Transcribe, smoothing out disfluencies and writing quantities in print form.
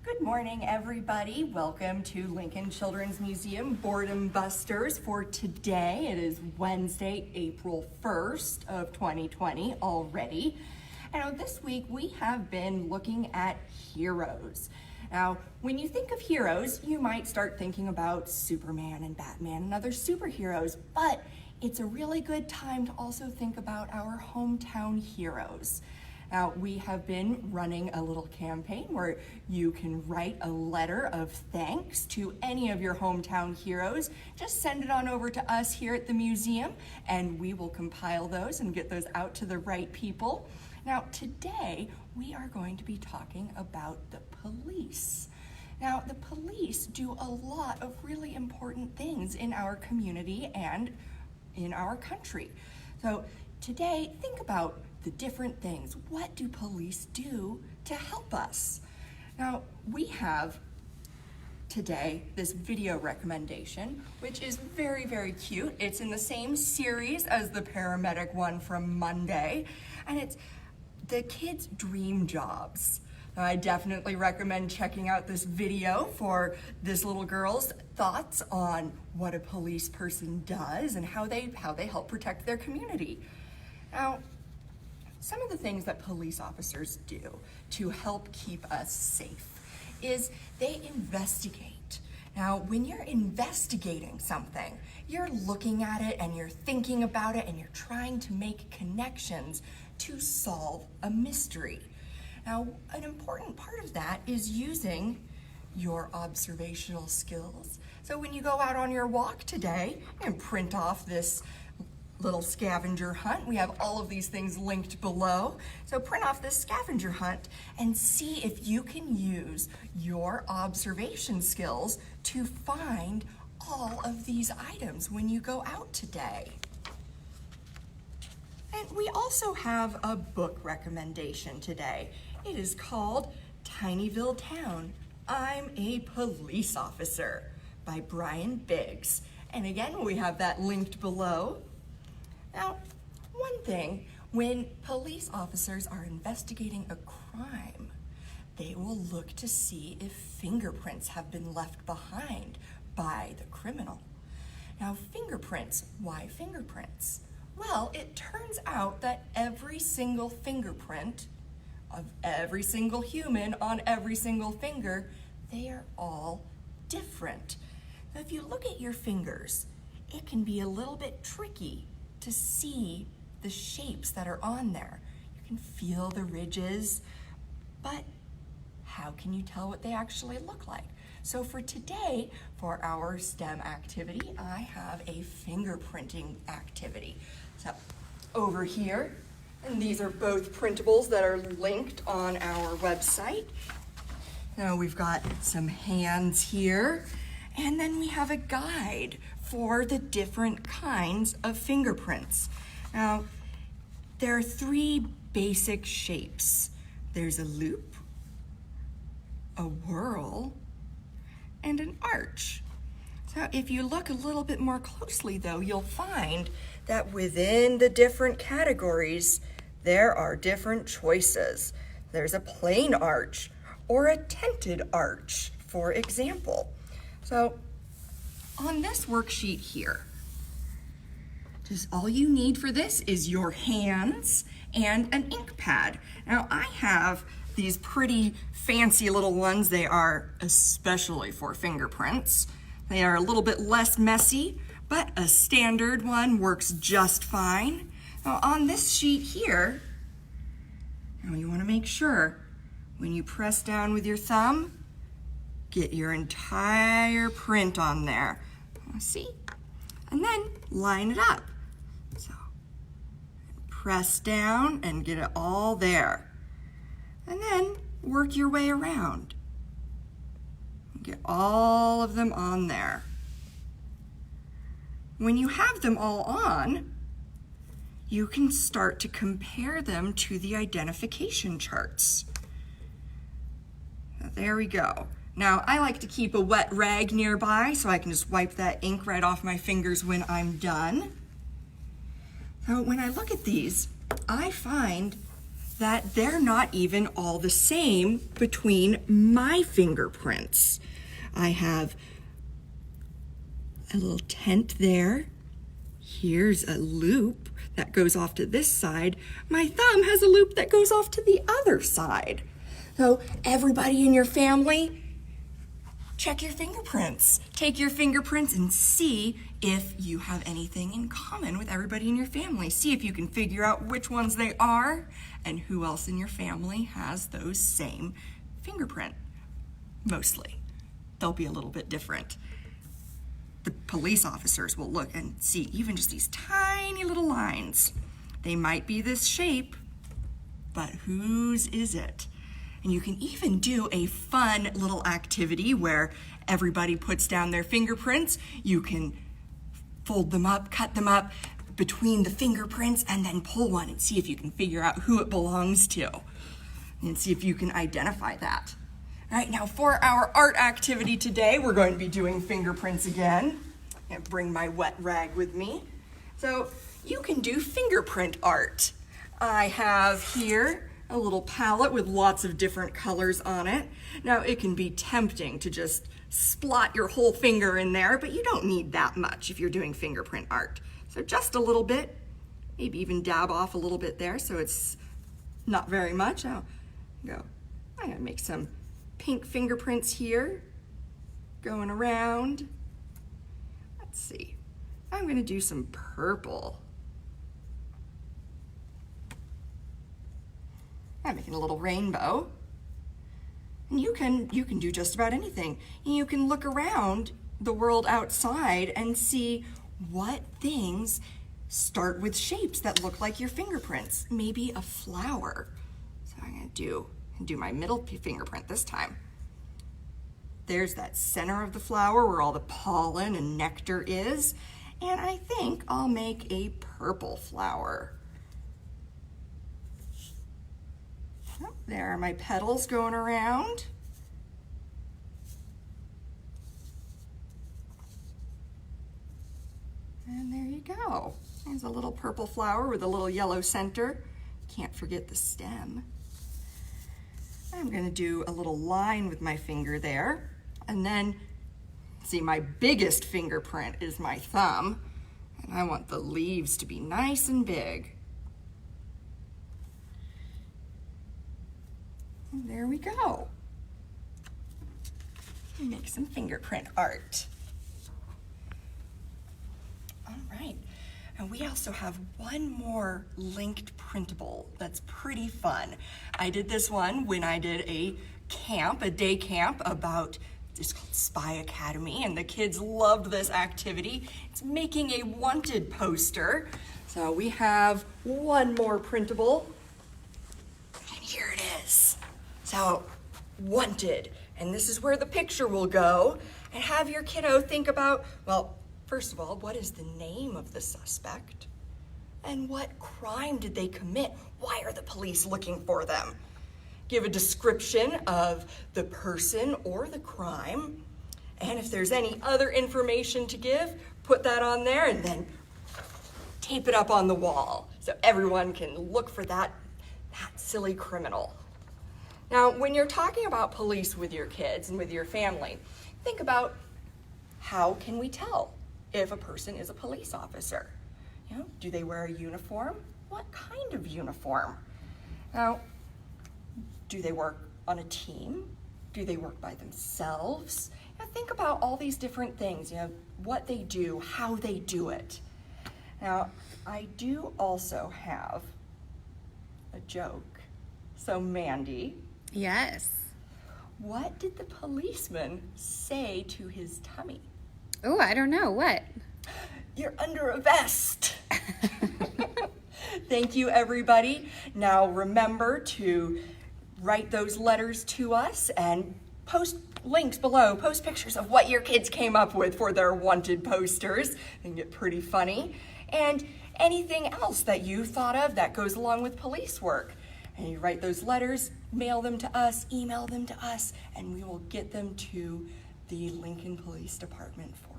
Good morning, everybody. Welcome to Lincoln Children's Museum Boredom Busters for today. It is Wednesday, April 1st of 2020 already. And this week we have been looking at heroes. Now, when you think of heroes, you might start thinking about Superman and Batman and other superheroes, but it's a really good time to also think about our hometown heroes. Now, we have been running a little campaign where you can write a letter of thanks to any of your hometown heroes. Just send it on over to us here at the museum, and we will compile those and get those out to the right people. Now, today, we are going to be talking about the police. Now, the police do a lot of really important things in our community and in our country. So today, think about the different things. What do police do to help us? Now, we have today this video recommendation, which is very, very cute. It's in the same series as the paramedic one from Monday, and it's the kids' dream jobs. Now, I definitely recommend checking out this video for this little girl's thoughts on what a police person does and how they help protect their community. Now, some of the things that police officers do to help keep us safe is they investigate. Now, when you're investigating something, you're looking at it and you're thinking about it and you're trying to make connections to solve a mystery. Now, an important part of that is using your observational skills. So when you go out on your walk today and print off this little scavenger hunt. We have all of these things linked below. So print off this scavenger hunt and see if you can use your observation skills to find all of these items when you go out today. And we also have a book recommendation today. It is called Tinyville Town, I'm a Police Officer by Brian Biggs. And again, we have that linked below. Now, one thing, when police officers are investigating a crime, they will look to see if fingerprints have been left behind by the criminal. Now, fingerprints, why fingerprints? Well, it turns out that every single fingerprint of every single human on every single finger, they are all different. Now, if you look at your fingers, it can be a little bit tricky to see the shapes that are on there. You can feel the ridges, but how can you tell what they actually look like? So for today, for our STEM activity, I have a fingerprinting activity. So over here, and these are both printables that are linked on our website. Now we've got some hands here, and then we have a guide for the different kinds of fingerprints. Now, there are three basic shapes. There's a loop, a whirl, and an arch. So if you look a little bit more closely though, you'll find that within the different categories, there are different choices. There's a plain arch or a tented arch, for example. So on this worksheet here, just all you need for this is your hands and an ink pad. Now I have these pretty fancy little ones. They are especially for fingerprints. They are a little bit less messy, but a standard one works just fine. Now on this sheet here, now you want to make sure when you press down with your thumb, get your entire print on there. See? And then line it up. So press down and get it all there. And then work your way around. Get all of them on there. When you have them all on, you can start to compare them to the identification charts. There we go. Now, I like to keep a wet rag nearby so I can just wipe that ink right off my fingers when I'm done. So when I look at these, I find that they're not even all the same between my fingerprints. I have a little tent there. Here's a loop that goes off to this side. My thumb has a loop that goes off to the other side. So everybody in your family, check your fingerprints. Take your fingerprints and see if you have anything in common with everybody in your family. See if you can figure out which ones they are and who else in your family has those same fingerprint. Mostly. They'll be a little bit different. The police officers will look and see even just these tiny little lines. They might be this shape, but whose is it? And you can even do a fun little activity where everybody puts down their fingerprints. You can fold them up, cut them up between the fingerprints, and then pull one and see if you can figure out who it belongs to and see if you can identify that. All right, now for our art activity today, we're going to be doing fingerprints again. I'm gonna bring my wet rag with me. So you can do fingerprint art. I have here a little palette with lots of different colors on it. Now it can be tempting to just splot your whole finger in there, but you don't need that much if you're doing fingerprint art. So just a little bit, maybe even dab off a little bit there so it's not very much. I'm gonna make some pink fingerprints here, going around. Let's see, I'm gonna do some purple. I'm making a little rainbow. And you can do just about anything. You can look around the world outside and see what things start with shapes that look like your fingerprints. Maybe a flower. So I'm gonna do my middle fingerprint this time. There's that center of the flower where all the pollen and nectar is. And I think I'll make a purple flower. Oh, there are my petals going around. And there you go. There's a little purple flower with a little yellow center. Can't forget the stem. I'm gonna do a little line with my finger there. And then, see, my biggest fingerprint is my thumb. And I want the leaves to be nice and big. And there we go. Make some fingerprint art. All right, and we also have one more linked printable that's pretty fun. I did this one when I did a day camp about, it's called Spy Academy, and the kids loved this activity. It's making a wanted poster. So we have one more printable, and here it is. So, wanted, and this is where the picture will go, and have your kiddo think about, well, first of all, what is the name of the suspect? And what crime did they commit? Why are the police looking for them? Give a description of the person or the crime, and if there's any other information to give, put that on there and then tape it up on the wall so everyone can look for that silly criminal. Now, when you're talking about police with your kids and with your family, think about how can we tell if a person is a police officer? You know, do they wear a uniform? What kind of uniform? Now, do they work on a team? Do they work by themselves? Now, think about all these different things, you know, what they do, how they do it. Now, I do also have a joke. So, Mandy. Yes. What did the policeman say to his tummy? Oh, I don't know. What? You're under a vest. Thank you, everybody. Now remember to write those letters to us and post links below. Post pictures of what your kids came up with for their wanted posters. They can get pretty funny. And anything else that you thought of that goes along with police work. And you write those letters, mail them to us, email them to us, and we will get them to the Lincoln Police Department for